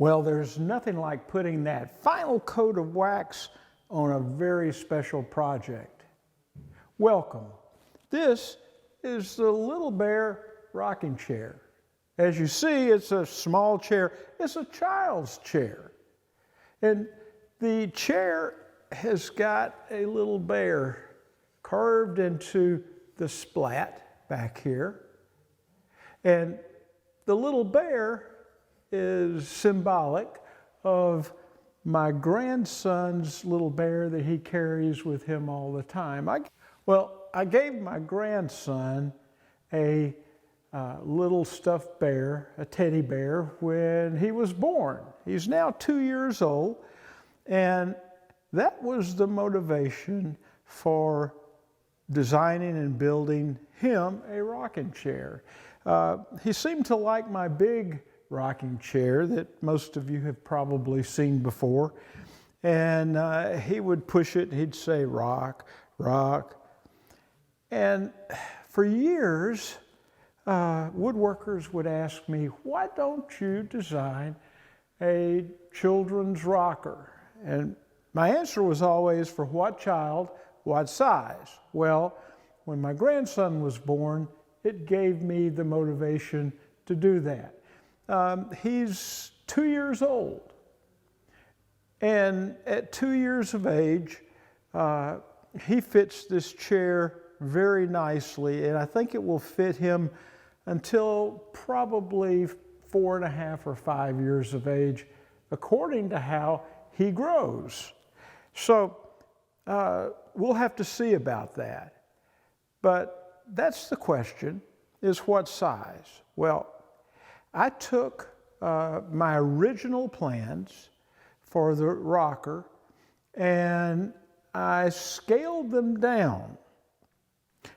Well, there's nothing like putting that final coat of wax on a very special project. Welcome. This is the Little Bear rocking chair. As you see, it's a small chair. It's a child's chair. And the chair has got a little bear carved into the splat back here. And the little bear is symbolic of my grandson's little bear that he carries with him all the time. I gave my grandson a little stuffed bear, a teddy bear, when he was born. He's now 2 years old, and that was the motivation for designing and building him a rocking chair. He seemed to like my big rocking chair that most of you have probably seen before, and he would push it, he'd say, rock, rock. And for years, woodworkers would ask me, why don't you design a children's rocker? And my answer was always, for what child, what size? Well, when my grandson was born, it gave me the motivation to do that. He's 2 years old, and at 2 years of age, he fits this chair very nicely, and I think it will fit him until probably 4.5 or 5 years of age, according to how he grows. So we'll have to see about that. But that's the question, is what size? Well, I took my original plans for the rocker and I scaled them down.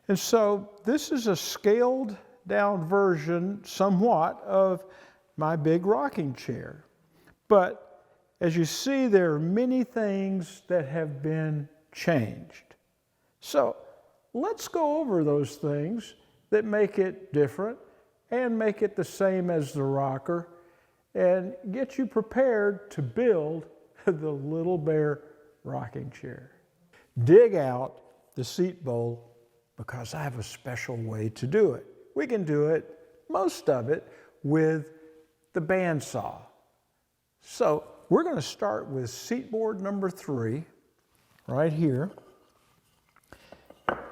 And so this is a scaled down version somewhat of my big rocking chair. But as you see, there are many things that have been changed. So let's go over those things that make it different and make it the same as the rocker and get you prepared to build the Little Bear rocking chair. Dig out the seat bowl because I have a special way to do it. We can do it, most of it, with the bandsaw. So we're going to start with seat board number 3 right here,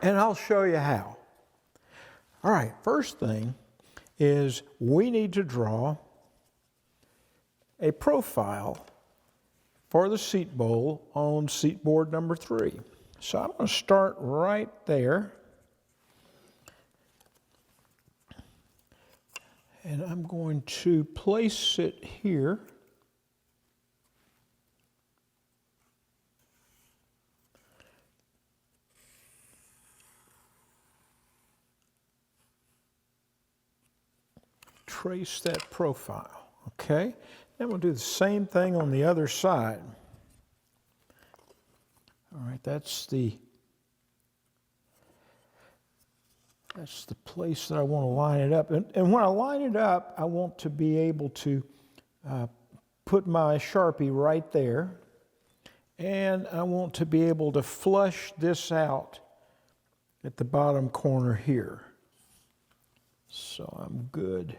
and I'll show you how. All right, first thing is we need to draw a profile for the seat bowl on seat board number 3. So I'm going to start right there. And I'm going to place it here. Trace that profile, okay? Then we'll do the same thing on the other side. All right, that's the place that I want to line it up. And when I line it up, I want to be able to put my Sharpie right there. And I want to be able to flush this out at the bottom corner here. So I'm good.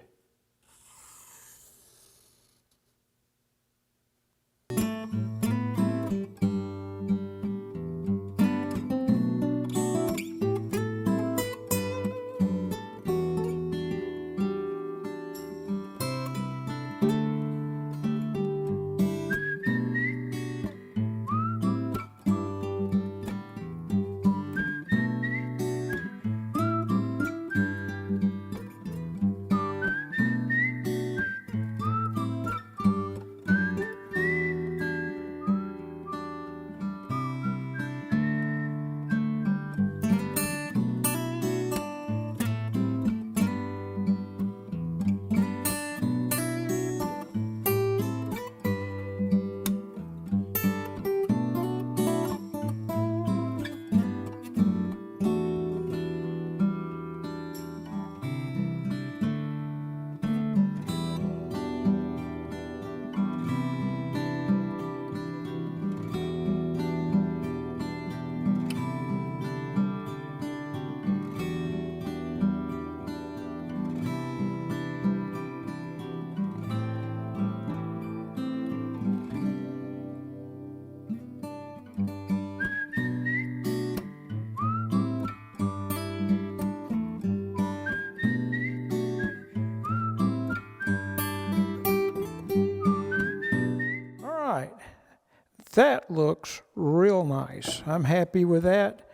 That looks real nice. I'm happy with that.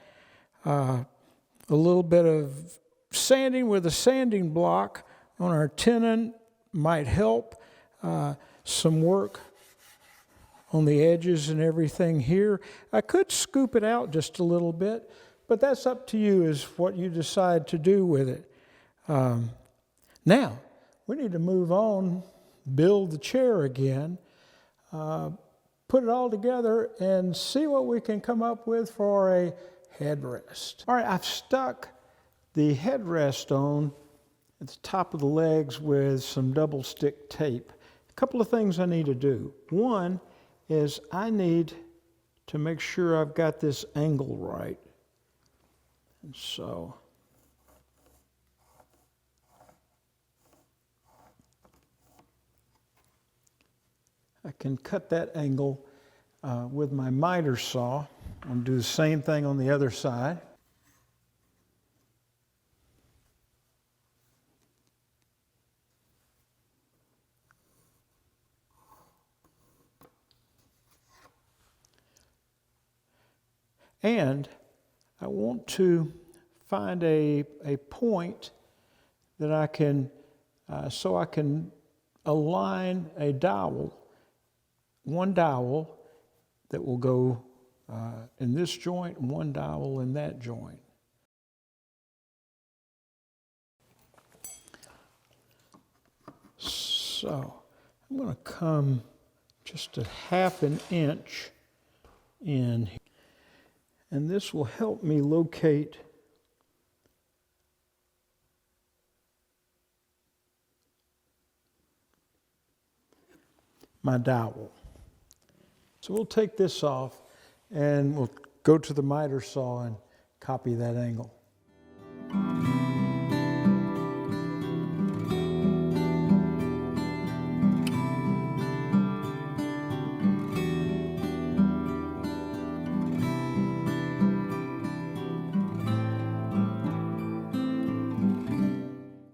A little bit of sanding with a sanding block on our tenon might help. Some work on the edges and everything here. I could scoop it out just a little bit, but that's up to you is what you decide to do with it. Now, we need to move on, build the chair again, put it all together and see what we can come up with for a headrest. All right, I've stuck the headrest on at the top of the legs with some double stick tape. A couple of things I need to do. One is I need to make sure I've got this angle right. And so I can cut that angle with my miter saw. I'm going to do the same thing on the other side. And I want to find a point that I can, so I can align a dowel, one dowel that will go in this joint and one dowel in that joint. So I'm going to come just a ½ an inch in, and this will help me locate my dowel. So we'll take this off and we'll go to the miter saw and copy that angle.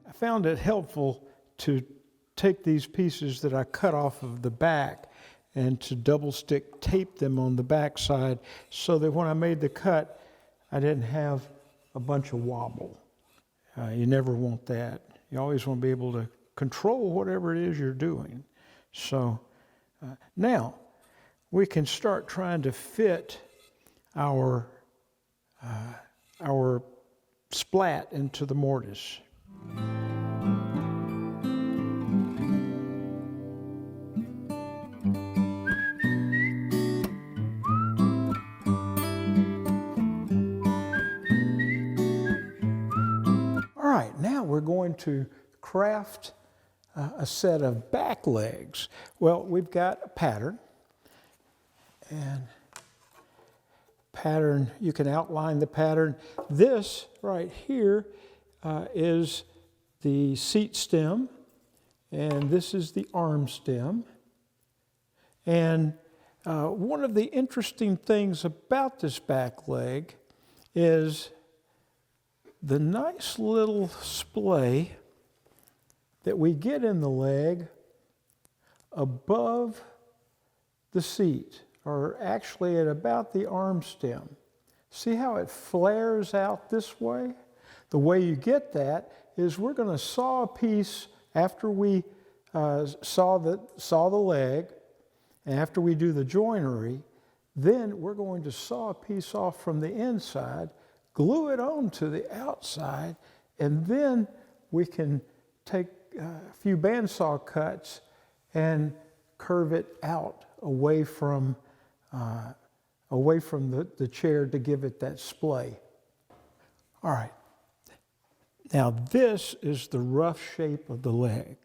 I found it helpful to take these pieces that I cut off of the back and to double stick tape them on the back side so that when I made the cut, I didn't have a bunch of wobble. You never want that. You always want to be able to control whatever it is you're doing. So now we can start trying to fit our splat into the mortise. We're going to craft a set of back legs. Well, we've got a pattern, and pattern, you can outline the pattern. This right here is the seat stem, and this is the arm stem. And one of the interesting things about this back leg is the nice little splay that we get in the leg above the seat, or actually at about the arm stem. See how it flares out this way? The way you get that is we're going to saw a piece after we saw the leg, and after we do the joinery, then we're going to saw a piece off from the inside, glue it on to the outside, and then we can take a few bandsaw cuts and curve it out away from the chair to give it that splay. All right. Now this is the rough shape of the leg.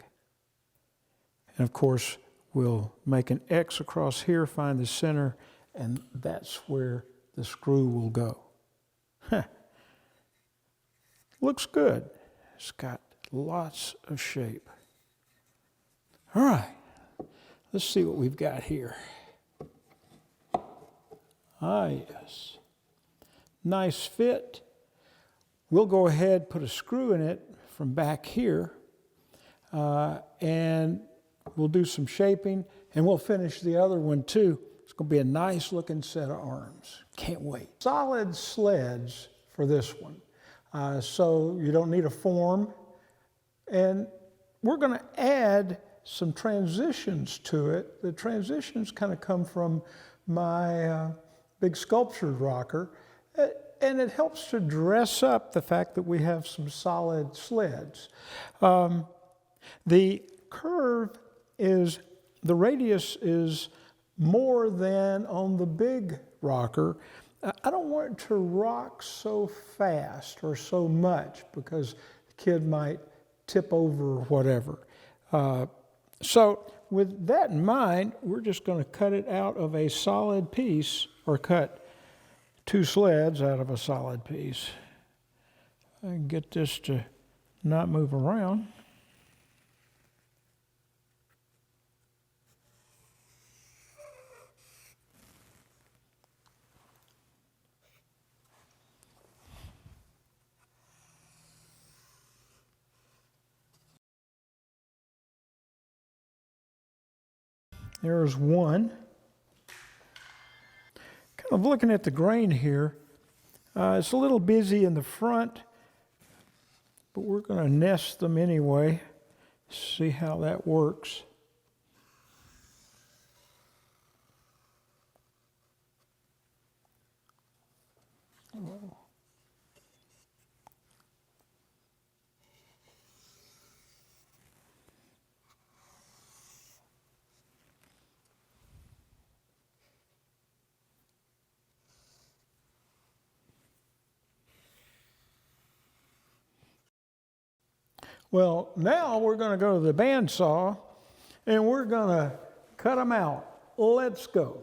And of course, we'll make an X across here, find the center, and that's where the screw will go. Looks good. It's got lots of shape. All right, let's see what we've got here. Ah, yes. Nice fit. We'll go ahead, put a screw in it from back here, and we'll do some shaping, and we'll finish the other one too. It's going to be a nice looking set of arms. Can't wait. Solid sleds for this one. So you don't need a form. And we're going to add some transitions to it. The transitions kind of come from my big sculptured rocker. And it helps to dress up the fact that we have some solid sleds. The curve is, the radius is more than on the big rocker. I don't want it to rock so fast or so much because the kid might tip over or whatever. So with that in mind, we're just going to cut it out of a solid piece, or cut 2 sleds out of a solid piece. I can get this to not move around. There's one. Kind of looking at the grain here, it's a little busy in the front, but we're going to nest them anyway, see how that works. Oh. Well, now we're going to go to the bandsaw and we're going to cut them out. Let's go.